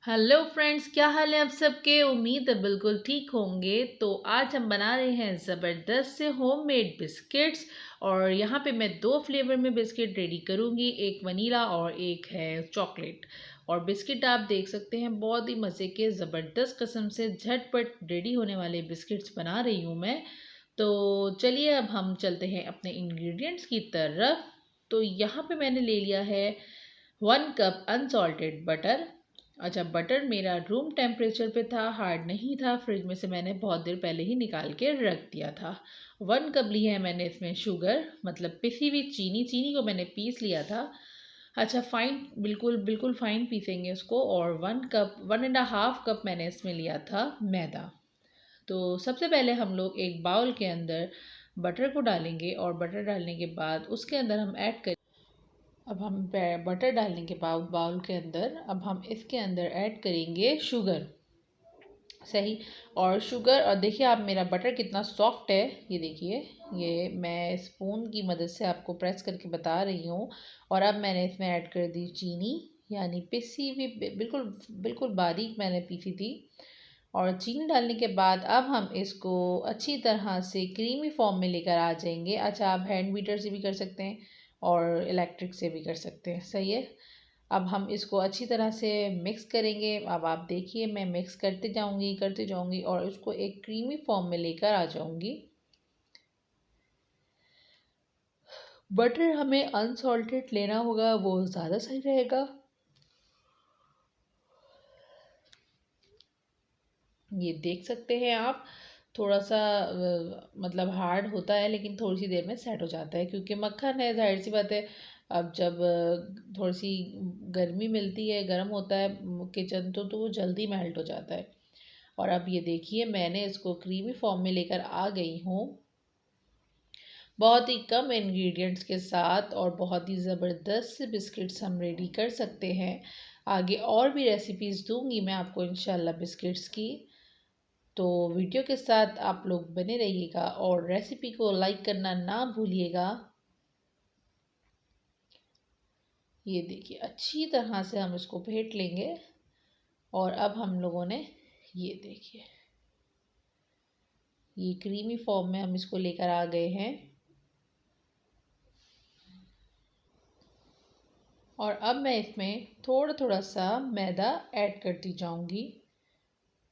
Hello friends, क्या हाल है आप सबके। उम्मीद है बिल्कुल ठीक होंगे। तो आज हम बना रहे हैं ज़बरदस्त से होममेड बिस्किट्स। और यहाँ पे मैं दो फ्लेवर में बिस्किट रेडी करूँगी, एक वनीला और एक है चॉकलेट। और बिस्किट आप देख सकते हैं बहुत ही मज़े के, ज़बरदस्त किस्म से झटपट रेडी होने वाले बिस्किट्स बना रही हूँ मैं। तो चलिए अब हम चलते हैं अपने इंग्रेडिएंट्स की तरफ। तो यहाँ पे मैंने ले लिया है 1 कप अनसॉल्टेड बटर। अच्छा, बटर मेरा रूम टेम्परेचर पे था, हार्ड नहीं था। फ्रिज में से मैंने बहुत देर पहले ही निकाल के रख दिया था। 1 कप ली है मैंने इसमें शुगर, मतलब पिसी हुई चीनी। चीनी को मैंने पीस लिया था। अच्छा, फाइन, बिल्कुल बिल्कुल फाइन पीसेंगे उसको। और 1 कप, 1.5 कप मैंने इसमें लिया था मैदा। तो सबसे पहले हम लोग एक बाउल के अंदर बटर को डालेंगे और बटर डालने के बाद उसके अंदर हम ऐड करें। अब हम बटर डालने के बाद बाउल के अंदर अब हम इसके अंदर ऐड करेंगे शुगर। सही। और शुगर, और देखिए आप मेरा बटर कितना सॉफ्ट है, ये देखिए। ये मैं स्पून की मदद से आपको प्रेस करके बता रही हूँ। और अब मैंने इसमें ऐड कर दी चीनी, यानी पिसी हुई, बिल्कुल बिल्कुल बारीक मैंने पीसी थी। और चीनी डालने के बाद अब हम इसको अच्छी तरह से क्रीमी फॉर्म में लेकर आ जाएंगे। अच्छा, आप हैंड बीटर से भी कर सकते हैं और इलेक्ट्रिक से भी कर सकते हैं। सही है। अब हम इसको अच्छी तरह से मिक्स करेंगे। अब आप देखिए मैं मिक्स करते जाऊंगी और उसको एक क्रीमी फॉर्म में लेकर आ जाऊंगी। बटर हमें अनसॉल्टेड लेना होगा, वो ज़्यादा सही रहेगा। ये देख सकते हैं आप, थोड़ा सा मतलब हार्ड होता है, लेकिन थोड़ी सी देर में सेट हो जाता है क्योंकि मक्खन है, जाहिर सी बात है। अब जब थोड़ी सी गर्मी मिलती है, गर्म होता है किचन, तो वो जल्दी मेल्ट हो जाता है। और अब ये देखिए मैंने इसको क्रीमी फॉर्म में लेकर आ गई हूँ, बहुत ही कम इंग्रेडिएंट्स के साथ। और बहुत ही ज़बरदस्त बिस्किट्स हम रेडी कर सकते हैं। आगे और भी रेसिपीज़ दूंगी मैं आपको इंशाल्लाह बिस्किट्स की। तो वीडियो के साथ आप लोग बने रहिएगा और रेसिपी को लाइक करना ना भूलिएगा। ये देखिए अच्छी तरह से हम इसको फेंट लेंगे। और अब हम लोगों ने, ये देखिए, ये क्रीमी फॉर्म में हम इसको लेकर आ गए हैं। और अब मैं इसमें थोड़ा थोड़ा सा मैदा ऐड करती जाऊंगी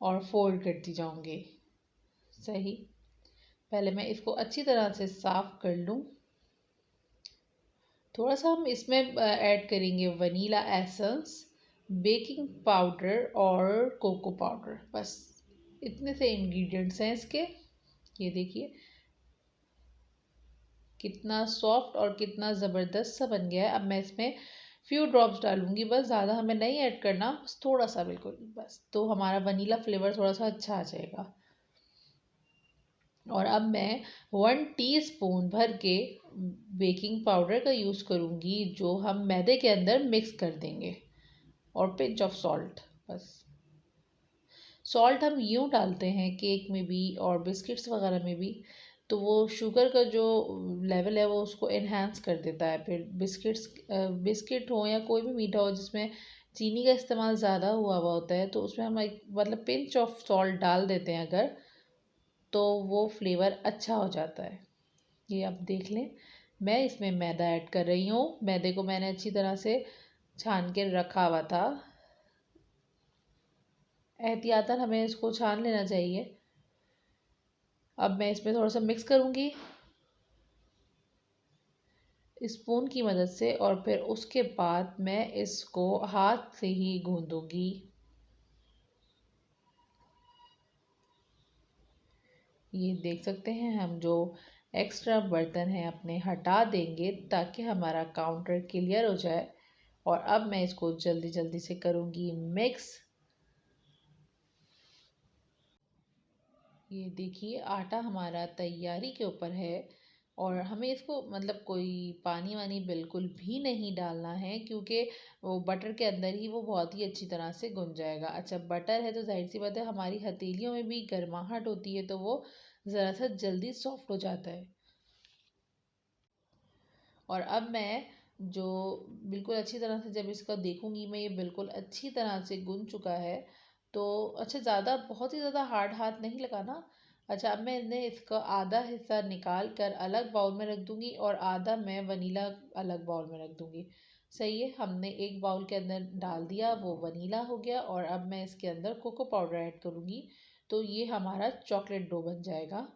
और फोल्ड करती जाऊंगी। सही। पहले मैं इसको अच्छी तरह से साफ कर लूँ। थोड़ा सा हम इसमें ऐड करेंगे वनीला एसेंस, बेकिंग पाउडर और कोको पाउडर। बस इतने से इंग्रेडिएंट्स हैं इसके। ये देखिए कितना सॉफ्ट और कितना ज़बरदस्त सा बन गया है। अब मैं इसमें फ्यू ड्रॉप्स डालूंगी, बस ज़्यादा हमें नहीं ऐड करना, बस थोड़ा सा, बिल्कुल बस, तो हमारा वनीला फ्लेवर थोड़ा सा अच्छा आ जाएगा। और अब मैं 1 टीस्पून भर के बेकिंग पाउडर का यूज़ करूँगी, जो हम मैदे के अंदर मिक्स कर देंगे। और पिंच ऑफ सॉल्ट, बस। सॉल्ट हम यूँ डालते हैं केक में भी और बिस्किट्स वगैरह में भी, तो वो शुगर का जो लेवल है वो उसको इन्हांस कर देता है। फिर बिस्किट हो या कोई भी मीठा हो जिसमें चीनी का इस्तेमाल ज़्यादा हुआ हुआ होता है, तो उसमें हम एक मतलब पिंच ऑफ सॉल्ट डाल देते हैं अगर, तो वो फ्लेवर अच्छा हो जाता है। ये आप देख लें, मैं इसमें मैदा ऐड कर रही हूँ। मैदे को मैंने अच्छी तरह से छान के रखा हुआ था। एहतियातन हमें इसको छान लेना चाहिए। अब मैं इसमें थोड़ा सा मिक्स करूँगी स्पून की मदद से, और फिर उसके बाद मैं इसको हाथ से ही गूंदूंगी। ये देख सकते हैं, हम जो एक्स्ट्रा बर्तन हैं अपने हटा देंगे ताकि हमारा काउंटर क्लियर हो जाए। और अब मैं इसको जल्दी जल्दी से करूँगी मिक्स। ये देखिए आटा हमारा तैयारी के ऊपर है। और हमें इसको मतलब कोई पानी वानी बिल्कुल भी नहीं डालना है, क्योंकि वो बटर के अंदर ही वो बहुत ही अच्छी तरह से गुन जाएगा। अच्छा, बटर है तो जाहिर सी बात है हमारी हथेलियों में भी गर्माहट होती है, तो वो ज़रा सा जल्दी सॉफ्ट हो जाता है। और अब मैं जो बिल्कुल अच्छी तरह से जब इसका देखूंगी मैं, ये बिल्कुल अच्छी तरह से गुन चुका है। तो अच्छा, ज़्यादा बहुत ही ज़्यादा हार्ड हाथ नहीं लगाना। अच्छा, अब मैंने इसका आधा हिस्सा निकाल कर अलग बाउल में रख दूंगी और आधा मैं वनीला अलग बाउल में रख दूंगी। सही है, हमने एक बाउल के अंदर डाल दिया, वो वनीला हो गया। और अब मैं इसके अंदर कोको पाउडर ऐड करूँगी, तो ये हमारा चॉकलेट डो बन जाएगा।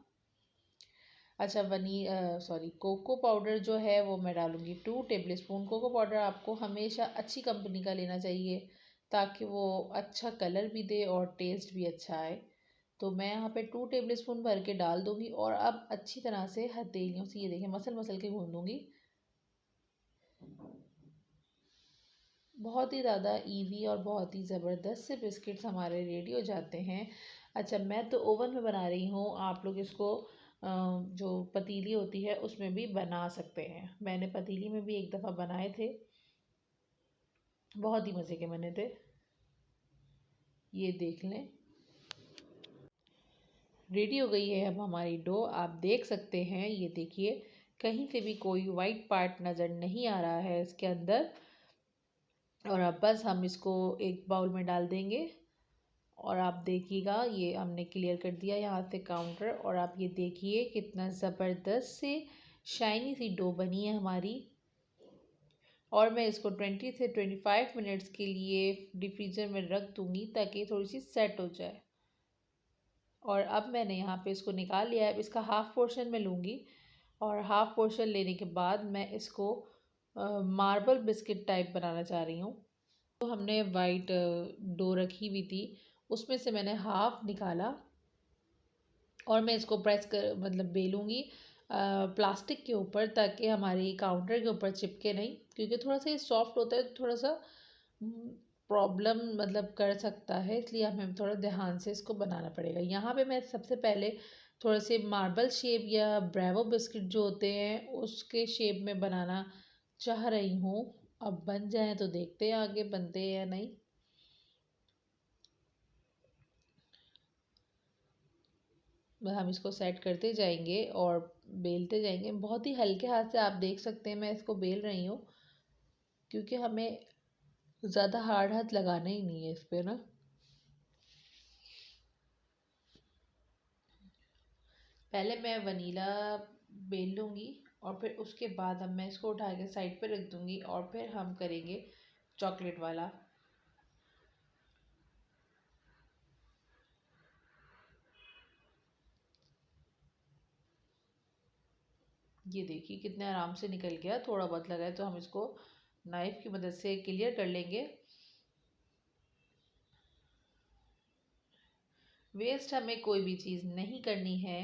अच्छा, सॉरी, कोको पाउडर जो है वो मैं डालूँगी 2 टेबल स्पून। कोको पाउडर आपको हमेशा अच्छी कंपनी का लेना चाहिए, ताकि वो अच्छा कलर भी दे और टेस्ट भी अच्छा आए। तो मैं यहाँ पे 2 टेबल स्पून भर के डाल दूँगी और अब अच्छी तरह से हथेलियों से, ये देखिए, मसल मसल के गूँधूँगी। बहुत ही ज़्यादा इजी और बहुत ही ज़बरदस्त से बिस्किट्स हमारे रेडी हो जाते हैं। अच्छा, मैं तो ओवन में बना रही हूँ, आप लोग इसको जो पतीली होती है उसमें भी बना सकते हैं। मैंने पतीली में भी एक दफ़ा बनाए थे, बहुत ही मज़े के बने थे। ये देख लें, रेडी हो गई है अब हमारी डो, आप देख सकते हैं। ये देखिए, कहीं से भी कोई वाइट पार्ट नज़र नहीं आ रहा है इसके अंदर। और अब बस हम इसको एक बाउल में डाल देंगे और आप देखिएगा, ये हमने क्लियर कर दिया यहाँ से काउंटर। और आप ये देखिए कितना ज़बरदस्त से शाइनी सी डो बनी है हमारी। और मैं इसको 20 से 25 मिनट्स के लिए डीप फ्रीज़र में रख दूँगी, ताकि थोड़ी सी सेट हो जाए। और अब मैंने यहाँ पे इसको निकाल लिया है। अब इसका हाफ़ पोर्शन मैं लूँगी और हाफ़ पोर्शन लेने के बाद मैं इसको मार्बल बिस्किट टाइप बनाना चाह रही हूँ। तो हमने वाइट डो रखी हुई थी, उसमें से मैंने हाफ़ निकाला और मैं इसको प्रेस कर, मतलब बेलूँगी प्लास्टिक के ऊपर, ताकि हमारी काउंटर के ऊपर चिपके नहीं, क्योंकि थोड़ा सा ये सॉफ्ट होता है, थोड़ा सा प्रॉब्लम मतलब कर सकता है, इसलिए हमें थोड़ा ध्यान से इसको बनाना पड़ेगा। यहाँ पे मैं सबसे पहले थोड़े से मार्बल शेप या ब्रेवो बिस्किट जो होते हैं उसके शेप में बनाना चाह रही हूँ। अब बन जाए तो देखते हैं आगे बनते हैं या नहीं। हम इसको सेट करते जाएंगे और बेलते जाएंगे। बहुत ही हल्के हाथ से आप देख सकते हैं मैं इसको बेल रही हूँ, क्योंकि हमें ज़्यादा हार्ड हाथ लगाना ही नहीं है इस पे ना। पहले मैं वनीला बेल लूँगी और फिर उसके बाद अब मैं इसको उठा के साइड पे रख दूँगी और फिर हम करेंगे चॉकलेट वाला। ये देखिए कितने आराम से निकल गया, थोड़ा बहुत लगा है तो हम इसको नाइफ की मदद से क्लियर कर लेंगे। वेस्ट हमें कोई भी चीज़ नहीं करनी है।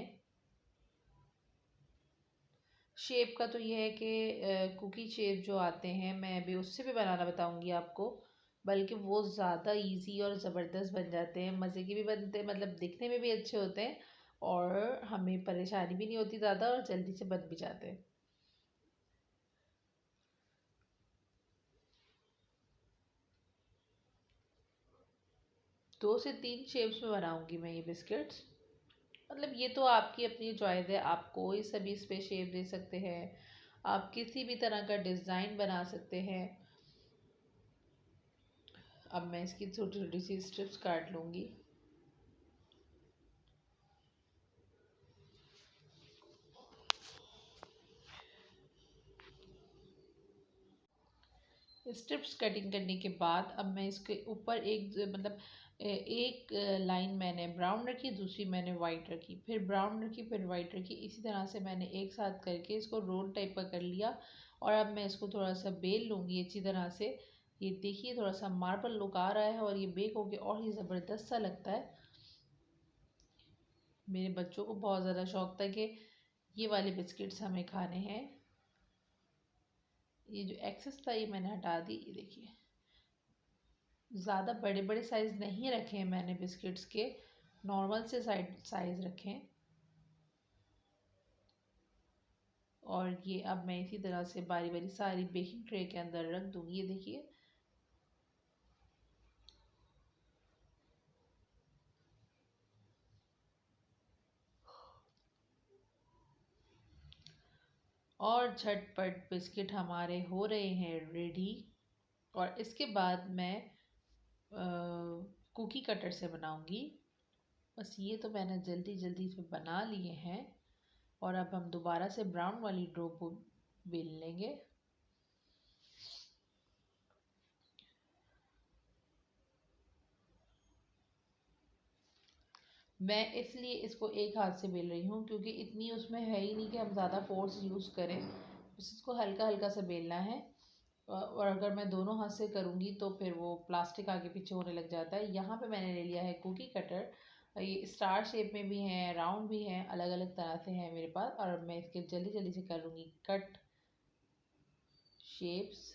शेप का तो ये है कि कुकी शेप जो आते हैं, मैं अभी उससे भी बनाना बताऊंगी आपको। बल्कि वो ज़्यादा इजी और ज़बरदस्त बन जाते हैं, मज़े के भी बनते हैं, मतलब दिखने में भी अच्छे होते हैं और हमें परेशानी भी नहीं होती ज़्यादा, और जल्दी से बन भी जाते हैं। 2 से 3 शेप्स में बनाऊंगी मैं ये बिस्किट्स। मतलब ये तो आपकी अपनी चॉइस है, आप कोई सा भी इस पे शेप दे सकते हैं, आप किसी भी तरह का डिज़ाइन बना सकते हैं। अब मैं इसकी छोटी छोटी सी स्ट्रिप्स काट लूँगी। स्ट्रिप्स कटिंग करने के बाद अब मैं इसके ऊपर मतलब एक लाइन मैंने ब्राउन रखी, दूसरी मैंने वाइट रखी, फिर ब्राउन रखी, फिर वाइट रखी। इसी तरह से मैंने एक साथ करके इसको रोल टाइप का कर लिया। और अब मैं इसको थोड़ा सा बेल लूँगी अच्छी तरह से। ये देखिए थोड़ा सा मार्बल लुक आ रहा है और ये बेक हो गया और ये ज़बरदस्त सा लगता है। मेरे बच्चों को बहुत ज़्यादा शौक था कि ये वाले बिस्किट्स हमें खाने हैं। ये जो एक्सेस था ये मैंने हटा दी। ये देखिए, ज़्यादा बड़े बड़े साइज़ नहीं रखे हैं मैंने बिस्किट्स के, नॉर्मल से साइज़ रखे हैं। और ये अब मैं इसी तरह से बारी बारी सारी बेकिंग ट्रे के अंदर रख दूँगी। ये देखिए, और झटपट बिस्किट हमारे हो रहे हैं रेडी। और इसके बाद मैं कुकी कटर से बनाऊंगी। बस ये तो मैंने जल्दी जल्दी से बना लिए हैं। और अब हम दोबारा से ब्राउन वाली डो को बेल लेंगे। मैं इसलिए इसको एक हाथ से बेल रही हूँ क्योंकि इतनी उसमें है ही नहीं कि हम ज़्यादा फोर्स यूज़ करें। बस इसको हल्का हल्का सा बेलना है। और अगर मैं दोनों हाथ से करूँगी तो फिर वो प्लास्टिक आगे पीछे होने लग जाता है। यहाँ पे मैंने ले लिया है कुकी कटर। ये स्टार शेप में भी हैं, राउंड भी हैं, अलग अलग तरह से हैं मेरे पास। और मैं इसके जल्दी जल्दी से करूँगी कट शेप्स।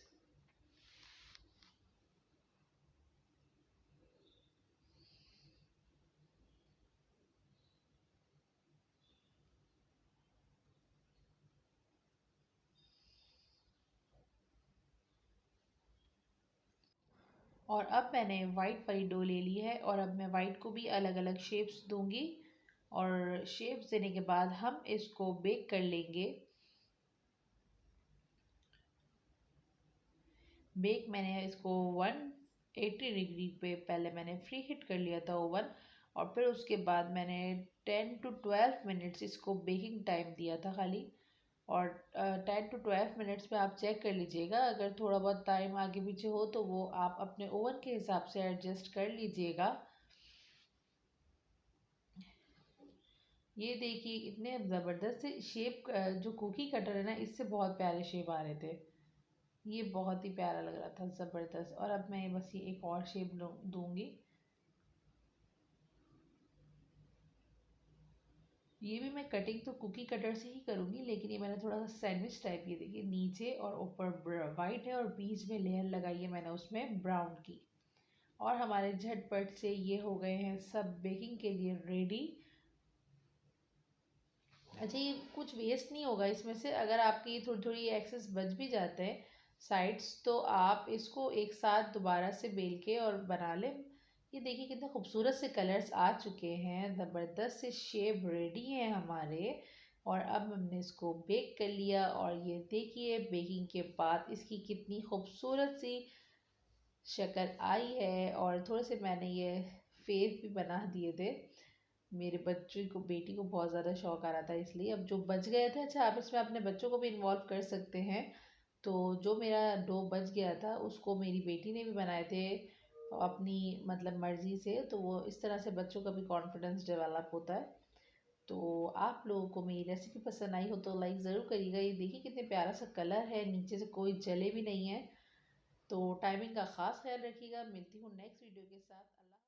और अब मैंने वाइट वाली डो ले ली है और अब मैं वाइट को भी अलग अलग शेप्स दूंगी। और शेप्स देने के बाद हम इसको बेक कर लेंगे। बेक मैंने इसको 180 डिग्री पे पहले मैंने फ्री हीट कर लिया था ओवन। और फिर उसके बाद मैंने 10 to 12 मिनट्स इसको बेकिंग टाइम दिया था खाली। और 10 to 12 मिनट्स में आप चेक कर लीजिएगा, अगर थोड़ा बहुत टाइम आगे पीछे हो तो वो आप अपने ओवन के हिसाब से एडजस्ट कर लीजिएगा। ये देखिए इतने ज़बरदस्त से शेप, जो कुकी कटर है ना इससे बहुत प्यारे शेप आ रहे थे। ये बहुत ही प्यारा लग रहा था, ज़बरदस्त। और अब मैं बस ये एक और शेप दूंगी। ये भी मैं कटिंग तो कुकी कटर से ही करूँगी, लेकिन ये मैंने थोड़ा सा सैंडविच टाइप, ये देखिए नीचे और ऊपर वाइट है और बीच में लेयर लगाई है मैंने उसमें ब्राउन की। और हमारे झटपट से ये हो गए हैं सब बेकिंग के लिए रेडी। अच्छा, ये कुछ वेस्ट नहीं होगा इसमें से। अगर आपकी थोड़ी थोड़ी एक्सेस बच भी जाते हैं साइड्स तो आप इसको एक साथ दोबारा से बेल के और बना लें। ये देखिए कितने खूबसूरत से कलर्स आ चुके हैं, ज़बरदस्त से शेप रेडी हैं हमारे। और अब हमने इसको बेक कर लिया और ये देखिए बेकिंग के बाद इसकी कितनी खूबसूरत सी शक्ल आई है। और थोड़े से मैंने ये फेस भी बना दिए थे। मेरे बच्चे को, बेटी को बहुत ज़्यादा शौक आ रहा था इसलिए। अब जो बच गए थे, अच्छा आप इसमें अपने बच्चों को भी इन्वॉल्व कर सकते हैं। तो जो मेरा डो बच गया था उसको मेरी बेटी ने भी बनाए थे अपनी मतलब मर्ज़ी से। तो वो इस तरह से बच्चों का भी कॉन्फिडेंस डेवलप होता है। तो आप लोगों को मेरी रेसिपी पसंद आई हो तो लाइक ज़रूर करिएगा। ये देखिए कितने प्यारा सा कलर है, नीचे से कोई जले भी नहीं है। तो टाइमिंग का ख़ास ख्याल रखिएगा। मिलती हूँ नेक्स्ट वीडियो के साथ।